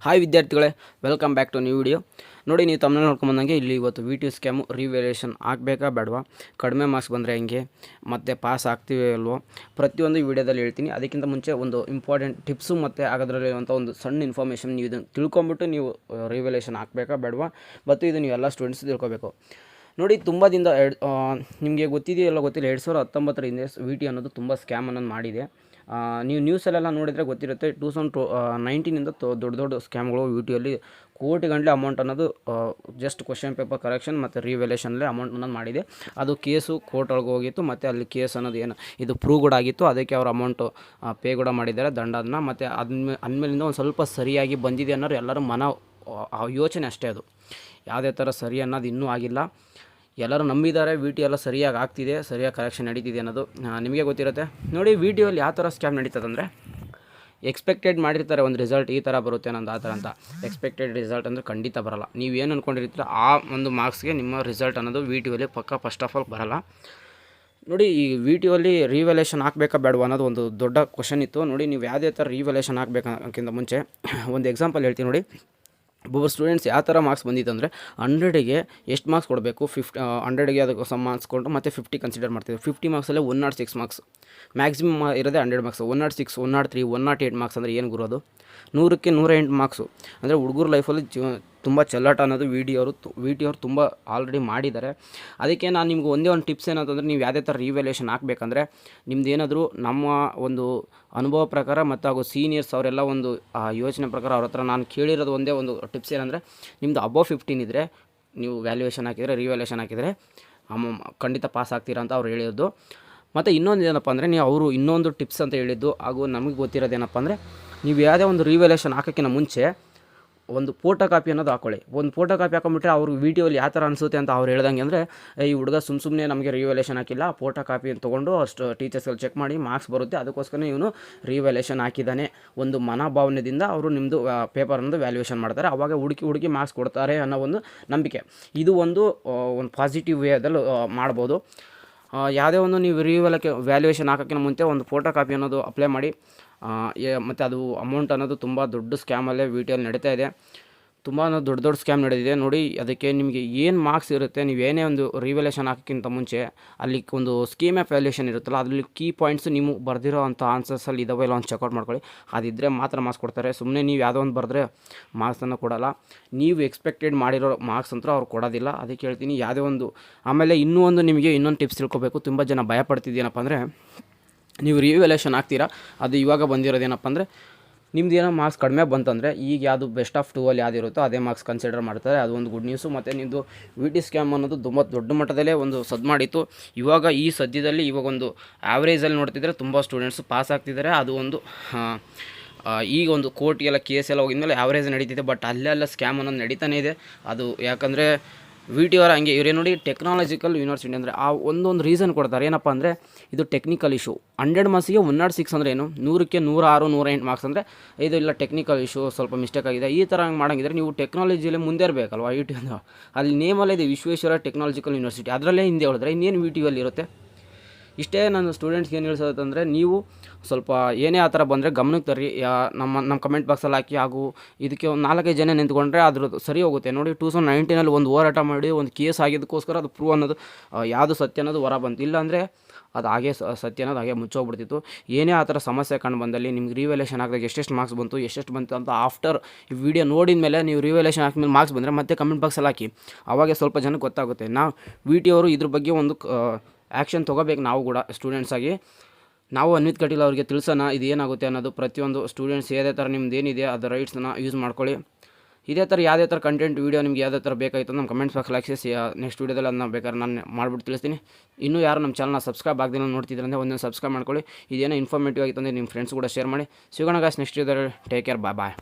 Hi ವಿದ್ಯಾರ್ಥಿಗಳೇ, welcome back to new video. ನೋಡಿ, ನೀವು ತಮ್ಮನ್ನ ನೋಡ್ಕೊಂಬಂದಂಗೆ ಇಲ್ಲಿ ಇವತ್ತು VTU ಸ್ಕ್ಯಾಮು ರಿವ್ಯಾಲ್ಯೂಯೇಷನ್ ಆಗಬೇಕಾ ಬೇಡವಾ, ಕಡಿಮೆ ಮಾರ್ಕ್ಸ್ ಬಂದರೆ ಹೆಂಗೆ, ಮತ್ತು ಪಾಸ್ ಆಗ್ತೀವಿ ಅಲ್ವೋ, ಪ್ರತಿಯೊಂದು ಈ ವಿಡಿಯೋದಲ್ಲಿ ಹೇಳ್ತೀನಿ. ಅದಕ್ಕಿಂತ ಮುಂಚೆ ಒಂದು ಇಂಪಾರ್ಟೆಂಟ್ ಟಿಪ್ಸು ಮತ್ತು ಅದರಲ್ಲಿರುವಂಥ ಒಂದು ಸಣ್ಣ ಇನ್ಫಾರ್ಮೇಷನ್ ನೀವು ಇದನ್ನು ತಿಳ್ಕೊಂಬಿಟ್ಟು ನೀವು ರಿವ್ಯಾಲ್ಯೂಯೇಷನ್ ಆಗಬೇಕಾ ಬೇಡವಾ, ಮತ್ತು ಇದು ನೀವು ಎಲ್ಲ ಸ್ಟೂಡೆಂಟ್ಸ್ ತಿಳ್ಕೊಬೇಕು. ನೋಡಿ, ತುಂಬ ದಿನದ ನಿಮಗೆ ಗೊತ್ತಿದೆಯಲ್ಲ ಗೊತ್ತಿಲ್ಲ, 2019 ಹಿಂದೆ VT ಅನ್ನೋದು ತುಂಬ ಸ್ಕ್ಯಾಮ್ ಅನ್ನೋದು ಮಾಡಿದೆ. ನೀವು ನ್ಯೂಸಲ್ಲೆಲ್ಲ ನೋಡಿದರೆ ಗೊತ್ತಿರುತ್ತೆ. 2019ಇಂದ ದೊಡ್ಡ ಸ್ಕ್ಯಾಮ್ಗಳು VTಯಲ್ಲಿ ಕೋಟಿಗಟ್ಟಲೆ ಅಮೌಂಟ್ ಅನ್ನೋದು ಜಸ್ಟ್ ಕ್ವಶನ್ ಪೇಪರ್ ಕರೆಕ್ಷನ್ ಮತ್ತು ರಿವ್ಯಾಲ್ಯೂಯೇಷನ್ಲೇ ಅಮೌಂಟ್ ಅನ್ನೋದು ಮಾಡಿದೆ. ಅದು ಕೇಸು ಕೋರ್ಟ್ ಒಳಗೆ ಹೋಗಿತ್ತು, ಮತ್ತು ಅಲ್ಲಿ ಕೇಸ್ ಅನ್ನೋದು ಏನು ಇದು ಪ್ರೂವ್ ಕೂಡ ಆಗಿತ್ತು. ಅದಕ್ಕೆ ಅವ್ರು ಅಮೌಂಟು ಪೇ ಕೂಡ ಮಾಡಿದ್ದಾರೆ, ದಂಡನ. ಮತ್ತು ಅಂದಮೇಲಿಂದ ಒಂದು ಸ್ವಲ್ಪ ಸರಿಯಾಗಿ ಬಂದಿದೆ ಅನ್ನೋರು ಎಲ್ಲರೂ ಯೋಚನೆ ಅಷ್ಟೇ. ಅದು ಯಾವುದೇ ಥರ ಸರಿ ಅನ್ನೋದು ಇನ್ನೂ ಆಗಿಲ್ಲ. ಎಲ್ಲರೂ ನಂಬಿದ್ದಾರೆ VT ಎಲ್ಲ ಸರಿಯಾಗಿ ಆಗ್ತಿದೆ, ಸರಿಯಾಗಿ ಕರೆಕ್ಷನ್ ನಡೀತಿದೆ ಅನ್ನೋದು ನಿಮಗೆ ಗೊತ್ತಿರುತ್ತೆ. ನೋಡಿ, VTಯಲ್ಲಿ ಯಾವ ಥರ ಸ್ಕ್ಯಾಮ್ ನಡೀತದಂದರೆ, ಎಕ್ಸ್ಪೆಕ್ಟೆಡ್ ಮಾಡಿರ್ತಾರೆ ಒಂದು ರಿಸಲ್ಟ್ ಈ ಥರ ಬರುತ್ತೆ ಅನ್ನೋದು, ಆ ಥರ ಅಂತ. ಎಕ್ಸ್ಪೆಕ್ಟೆಡ್ ರಿಸಲ್ಟ್ ಅಂದರೆ ಖಂಡಿತ ಬರೋಲ್ಲ. ನೀವೇನು ಅಂದ್ಕೊಂಡಿರ್ತೀರ ಆ ಒಂದು ಮಾರ್ಕ್ಸ್ಗೆ ನಿಮ್ಮ ರಿಸಲ್ಟ್ ಅನ್ನೋದು VTಯಲ್ಲಿ ಫಸ್ಟ್ ಆಫ್ ಆಲ್ ಬರೋಲ್ಲ. ನೋಡಿ, ಈ VTಯಲ್ಲಿ ರಿವ್ಯಾಲ್ಯೂಯೇಷನ್ ಹಾಕಬೇಕಾ ಬೇಡವಾ ಅನ್ನೋದು ಒಂದು ದೊಡ್ಡ ಕ್ವಶನ್ ಇತ್ತು. ನೋಡಿ, ನೀವು ಯಾವುದೇ ಥರ ರಿವ್ಯಾಲ್ಯೂಯೇಷನ್ ಹಾಕಬೇಕಕ್ಕಿಂತ ಮುಂಚೆ ಒಂದು ಎಕ್ಸಾಂಪಲ್ ಹೇಳ್ತೀನಿ. ನೋಡಿ, ಒಬ್ಬೊಬ್ಬರು ಸ್ಟೂಡೆಂಟ್ಸ್ ಯಾವ ಥರ ಮಾರ್ಕ್ಸ್ ಬಂದಿತ್ತು ಅಂದರೆ, 100ಗೆ ಎಷ್ಟು ಮಾರ್ಕ್ಸ್ ಕೊಡಬೇಕು, 100ಗೆ ಅದಕ್ಕೆ ಸಮ್ ಮಾರ್ಕ್ಸ್ ಕೊಟ್ಟು ಮತ್ತು 50 ಕನ್ಸಿಡರ್ ಮಾಡ್ತೀವಿ. 50 ಮಾರ್ಕ್ಸಲ್ಲೇ 106 ಮಾರ್ಕ್ಸ್ ಮ್ಯಾಕ್ಸಿಮಮ್ ಇರೋದೇ 100 ಮಾರ್ಕ್ಸ್. 106, 103, 108 ಮಾರ್ಕ್ಸ್ ಅಂದರೆ ಏನು ಗುರು? ಅದು 100ಕ್ಕೆ 108 ಮಾರ್ಕ್ಸು ಅಂದರೆ ಹುಡುಗರ ಲೈಫಲ್ಲಿ ತುಂಬ ಚೆಲ್ಲಾಟ ಅನ್ನೋದು VT ಅವರು ತುಂಬ ಆಲ್ರೆಡಿ ಮಾಡಿದ್ದಾರೆ. ಅದಕ್ಕೆ ನಾನು ನಿಮ್ಗೆ ಒಂದೇ ಒಂದು ಟಿಪ್ಸ್ ಏನಂತಂದರೆ, ನೀವು ಯಾವುದೇ ಥರ ರಿವ್ಯಾಲ್ಯೂಯೇಷನ್ ಹಾಕಬೇಕಂದ್ರೆ ನಿಮ್ದು ಏನಾದರೂ ನಮ್ಮ ಒಂದು ಅನುಭವ ಪ್ರಕಾರ ಮತ್ತು ಹಾಗೂ ಸೀನಿಯರ್ಸ್ ಅವರೆಲ್ಲ ಒಂದು ಯೋಚನೆ ಪ್ರಕಾರ ಅವ್ರ ಹತ್ರ ನಾನು ಕೇಳಿರೋದು ಒಂದೇ ಒಂದು ಟಿಪ್ಸ್ ಏನಂದರೆ, ನಿಮ್ಮದು ಅಬೋವ್ 15 ಇದ್ದರೆ ನೀವು ರಿವ್ಯಾಲ್ಯೂಯೇಷನ್ ಹಾಕಿದರೆ ಖಂಡಿತ ಪಾಸ್ ಆಗ್ತೀರಾ ಅಂತ ಅವ್ರು ಹೇಳಿದ್ದು. ಮತ್ತು ಇನ್ನೊಂದು ಏನಪ್ಪ ಅಂದರೆ, ಅವರು ಇನ್ನೊಂದು ಟಿಪ್ಸ್ ಅಂತ ಹೇಳಿದ್ದು ಹಾಗೂ ನಮಗೆ ಗೊತ್ತಿರೋದೇನಪ್ಪ ಅಂದರೆ, ನೀವು ಯಾವುದೇ ಒಂದು ರಿವ್ಯಾಲ್ಯೂಯೇಷನ್ ಹಾಕೋಕ್ಕಿಂತ ಮುಂಚೆ ಒಂದು ಫೋಟೋ ಕಾಪಿ ಅನ್ನೋದು ಹಾಕೊಳ್ಳಿ. ಒಂದು ಫೋಟೋ ಕಾಪಿ ಹಾಕೊಂಡ್ಬಿಟ್ರೆ ಅವ್ರಿಗೆ VTಯಲ್ಲಿ ಯಾವ ಥರ ಅನಿಸುತ್ತೆ ಅಂತ ಅವ್ರು ಹೇಳ್ದಂಗೆ ಅಂದರೆ, ಈ ಹುಡುಗ ಸುಮ್ಮನೆ ನಮಗೆ ರಿವ್ಯಾಲ್ಯೂಯೇಷನ್ ಹಾಕಿಲ್ಲ, ಫೋಟೋ ಕಾಪಿ ತೊಗೊಂಡು ಅಷ್ಟು ಟೀಚರ್ಸ್ಗಳು ಚೆಕ್ ಮಾಡಿ ಮಾರ್ಕ್ಸ್ ಬರುತ್ತೆ, ಅದಕ್ಕೋಸ್ಕರ ಇವನು ರಿವ್ಯಾಲ್ಯೂಯೇಷನ್ ಹಾಕಿದ್ದಾನೆ ಒಂದು ಮನೋಭಾವನೆಯಿಂದ ಅವರು ನಿಮ್ಮದು ಪೇಪರ್ ಅನ್ನೋದು ವ್ಯಾಲ್ಯೂಯೇಷನ್ ಮಾಡ್ತಾರೆ. ಆವಾಗ ಹುಡುಕಿ ಮಾರ್ಕ್ಸ್ ಕೊಡ್ತಾರೆ ಅನ್ನೋ ಒಂದು ನಂಬಿಕೆ. ಇದು ಒಂದು ಪಾಸಿಟಿವ್ ವೇದಲ್ಲಿ ಮಾಡ್ಬೋದು. ಯಾವುದೇ ಒಂದು ನೀವು ವ್ಯಾಲ್ಯೂಯೇಷನ್ ಹಾಕೋಕ್ಕಿಂತ ಮುಂಚೆ ಒಂದು ಫೋಟೋ ಕಾಪಿ ಅನ್ನೋದು ಅಪ್ಲೈ ಮಾಡಿ. ಮತ್ತು ಅದು ಅಮೌಂಟ್ ಅನ್ನೋದು ತುಂಬ ದೊಡ್ಡ ಸ್ಕ್ಯಾಮಲ್ಲೇ VTಯಲ್ಲಿ ನಡೀತಾ ಇದೆ. ತುಂಬ ದೊಡ್ಡ ಸ್ಕ್ಯಾಮ್ ನಡೆದಿದೆ. ನೋಡಿ, ಅದಕ್ಕೆ ನಿಮಗೆ ಏನು ಮಾರ್ಕ್ಸ್ ಇರುತ್ತೆ, ನೀವೇನೇ ಒಂದು ರಿವ್ಯಾಲ್ಯೂಯೇಷನ್ ಹಾಕೋಕ್ಕಿಂತ ಮುಂಚೆ ಅಲ್ಲಿ ಒಂದು ಸ್ಕೀಮ್ ಆಫ್ ವ್ಯಾಲ್ಯೂಯೇಷನ್ ಇರುತ್ತಲ್ಲ, ಅದರಲ್ಲಿ ಕೀ ಪಾಯಿಂಟ್ಸು ನೀವು ಬರೆದಿರೋ ಅಂಥ ಆನ್ಸರ್ಸಲ್ಲಿ ಇದಾವೆ ಇಲ್ಲ ಒಂದು ಚೆಕ್ಔಟ್ ಮಾಡ್ಕೊಳ್ಳಿ. ಅದಿದ್ದರೆ ಮಾತ್ರ ಮಾರ್ಕ್ಸ್ ಕೊಡ್ತಾರೆ. ಸುಮ್ಮನೆ ನೀವು ಯಾವುದೋ ಒಂದು ಬರೆದ್ರೆ ಮಾರ್ಕ್ಸನ್ನು ಕೊಡೋಲ್ಲ. ನೀವು ಎಕ್ಸ್ಪೆಕ್ಟೆಡ್ ಮಾಡಿರೋ ಮಾರ್ಕ್ಸ್ ಅಂತೂ ಅವ್ರು ಕೊಡೋದಿಲ್ಲ. ಅದಕ್ಕೆ ಹೇಳ್ತೀನಿ ಯಾವುದೇ ಒಂದು. ಆಮೇಲೆ ನಿಮಗೆ ಇನ್ನೊಂದು ಟಿಪ್ಸ್ ತಿಳ್ಕೊಬೇಕು. ತುಂಬ ಜನ ಭಯಪಡ್ತಿದ್ದೇನಪ್ಪ ಅಂದರೆ, ನೀವು ರಿವ್ಯಾಲ್ಯೂಯೇಷನ್ ಹಾಕ್ತೀರಾ, ಅದು ಇವಾಗ ಬಂದಿರೋದೇನಪ್ಪ ಅಂದರೆ, ನಿಮ್ದು ಏನೋ ಮಾರ್ಕ್ಸ್ ಕಡಿಮೆ ಬಂತಂದರೆ ಈಗ ಯಾವುದು ಬೆಸ್ಟ್ ಆಫ್ 2 ಯಾವುದು ಇರುತ್ತೋ ಅದೇ ಮಾರ್ಕ್ಸ್ ಕನ್ಸಿಡರ್ ಮಾಡ್ತಾರೆ. ಅದು ಒಂದು ಗುಡ್ ನ್ಯೂಸು. ಮತ್ತು ನಿಮ್ಮದು VT ಸ್ಕ್ಯಾಮ್ ಅನ್ನೋದು ತುಂಬ ದೊಡ್ಡ ಮಟ್ಟದಲ್ಲೇ ಒಂದು ಮಾಡಿತ್ತು. ಇವಾಗ ಈ ಸದ್ಯದಲ್ಲಿ ಒಂದು ಆ್ಯಾವ್ರೇಜಲ್ಲಿ ನೋಡ್ತಿದ್ರೆ ತುಂಬ ಸ್ಟೂಡೆಂಟ್ಸು ಪಾಸ್ ಆಗ್ತಿದ್ದಾರೆ. ಅದು ಒಂದು ಈಗ ಒಂದು ಕೋರ್ಟ್ಗೆಲ್ಲ ಕೇಸ್ ಎಲ್ಲ ಹೋಗಿದ್ಮೇಲೆ ಆ್ಯಾವ್ರೇಜ್ ನಡೀತಿದೆ. ಬಟ್ ಅಲ್ಲೆಲ್ಲ ಸ್ಕ್ಯಾಮ್ ಅನ್ನೋದು ನಡೀತಾನೆ ಇದೆ. ಅದು ಯಾಕಂದರೆ VT ಅವರು ಹಂಗೆ ಇವರೇ. ನೋಡಿ, ಟೆಕ್ನಾಲಜಿಕಲ್ ಯೂನಿವರ್ಸಿಟಿ ಅಂದರೆ ಆ ಒಂದೊಂದು ರೀಸನ್ ಕೊಡ್ತಾರೆ. ಏನಪ್ಪ ಅಂದರೆ, ಇದು ಟೆಕ್ನಿಕಲ್ ಇಶ್ಯೂ. 100 ಮಾರ್ಕ್ಸಿಗೆ 106 ಅಂದರೆ ಏನು, 100ಕ್ಕೆ 106, 108 ಮಾರ್ಕ್ಸ್ ಅಂದರೆ ಇದು ಇಲ್ಲ ಟೆಕ್ನಿಕಲ್ ಇಶ್ಯೂ, ಸ್ವಲ್ಪ ಮಿಸ್ಟೇಕ್ ಆಗಿದೆ. ಈ ಥರ ಹಂಗೆ ಮಾಡೋಂಗಿದ್ರೆ ನೀವು ಟೆಕ್ನಾಲಜಿಯಲ್ಲಿ ಮುಂದೆ ಇರಬೇಕಲ್ವ. VT ಅಂತ ಅಲ್ಲಿ ನೇಮಲ್ಲೇ ಇದೆ, ವಿಶ್ವೇಶ್ವರ ಟೆಕ್ನಾಲಜಿಕಲ್ ಯೂನಿವರ್ಸಿಟಿ. ಅದರಲ್ಲೇ ಹಿಂದೆ ಹೇಳಿದ್ರೆ ಇನ್ನೇನು VTಯಲ್ಲಿ ಇರುತ್ತೆ. ಇಷ್ಟೇ ನಾನು ಸ್ಟೂಡೆಂಟ್ಸ್ಗೆ ಏನು ಹೇಳ್ಸೋದಂದರೆ, ನೀವು ಸ್ವಲ್ಪ ಏನೇ ಆ ಥರ ಬಂದರೆ ಗಮನಕ್ಕೆ ತರ್ರಿ. ನಮ್ಮ ಕಮೆಂಟ್ ಬಾಕ್ಸಲ್ಲಿ ಹಾಕಿ. ಹಾಗೂ ಇದಕ್ಕೆ ಒಂದು 4-5 ಜನ ನಿಂತ್ಕೊಂಡ್ರೆ ಅದ್ರದ್ದು ಸರಿ ಹೋಗುತ್ತೆ. ನೋಡಿ, 2019ಅಲ್ಲಿ ಒಂದು ಹೋರಾಟ ಮಾಡಿ ಒಂದು ಕೇಸ್ ಆಗಿದ್ದಕ್ಕೋಸ್ಕರ ಅದು ಪ್ರೂವ್ ಅನ್ನೋದು ಯಾವುದು ಸತ್ಯ ಅನ್ನೋದು ಹೊರ ಬಂತು. ಇಲ್ಲಾಂದರೆ ಅದು ಹಾಗೆ ಸತ್ಯ ಅನ್ನೋದು ಹಾಗೆ ಮುಚ್ಚೋಗ್ಬಿಡ್ತಿತ್ತು. ಏನೇ ಆ ಥರ ಸಮಸ್ಯೆ ಕಂಡು ಬಂದಲ್ಲಿ ನಿಮ್ಗೆ ರಿವ್ಯಾಲ್ಯೂಯೇಷನ್ ಹಾಕಿದಾಗ ಎಷ್ಟೆಷ್ಟು ಮಾರ್ಕ್ಸ್ ಬಂತು, ಎಷ್ಟು ಅಂತ ಆಫ್ಟರ್ ಈ ವಿಡಿಯೋ ನೋಡಿದ ಮೇಲೆ ನೀವು ರಿವ್ಯಾಲ್ಯೂಯೇಷನ್ ಹಾಕಿದ್ಮೇಲೆ ಮಾರ್ಕ್ಸ್ ಬಂದರೆ ಮತ್ತೆ ಕಮೆಂಟ್ ಬಾಕ್ಸಲ್ಲಿ ಹಾಕಿ. ಆವಾಗ ಸ್ವಲ್ಪ ಜನಕ್ಕೆ ಗೊತ್ತಾಗುತ್ತೆ. VT ಅವರು ಇದ್ರ ಬಗ್ಗೆ ಒಂದು ಆ್ಯಕ್ಷನ್ ತೊಗೋಬೇಕು. ನಾವು ಕೂಡ ಸ್ಟೂಡೆಂಟ್ಸಾಗಿ ನಾವು ಅನ್ವಿತ್ ಕಟೀಲ್ ಅವ್ರಿಗೆ ತಿಳಿಸೋಣ ಇದು ಏನಾಗುತ್ತೆ ಅನ್ನೋದು. ಪ್ರತಿಯೊಂದು ಸ್ಟೂಡೆಂಟ್ಸ್ ಯಾವುದೇ ಥರ ನಿಮ್ದು ಏನಿದೆ ಅದು ರೈಟ್ಸನ್ನು ಯೂಸ್ ಮಾಡ್ಕೊಳ್ಳಿ. ಇದೇ ಥರ ಯಾವುದೇ ಥರ ಕಂಟೆಂಟ್ ವೀಡಿಯೋ ನಿಮ್ಗೆ ಯಾವುದೇ ಥರ ಬೇಕಾಯಿತು ನಮ್ಮ ಕಮೆಂಟ್ಸ್ ಬಾಕ್ಸಲ್ಲಿ ಹಾಕಿಸಿ. ನೆಕ್ಸ್ಟ್ ವೀಡಿಯೋದಲ್ಲಿ ಅದನ್ನ ಬೇಕಾದ್ರೆ ನಾನು ಮಾಡಿಬಿಟ್ಟು ತಿಳಿಸ್ತೀನಿ. ಇನ್ನೂ ಯಾರು ನಮ್ಮ ಚಾನಲ್ನ ಸಬ್ಸ್ಕ್ರೈಬ್ ಆಗದೆ ನೋಡ್ತಿದ್ರೆ ಒಂದೊಂದು ಸಬ್ಸ್ಕ್ರೈಬ್ ಮಾಡ್ಕೊಳ್ಳಿ. ಇದೇನೋ ಇನ್ಫಾರ್ಮೇಟಿವ್ ಆಗಿತ್ತು ಅಂದರೆ ನಿಮ್ಮ ಫ್ರೆಂಡ್ಸ್ ಕೂಡ ಶೇರ್ ಮಾಡಿ. ಸಿಗೋಣ ಗಾಯ್ಸ್ ನೆಕ್ಸ್ಟ್ ವೀಡಿಯೋದಲ್ಲಿ. ಟೇಕ್ ಕೇರ್, ಬಾಯ್.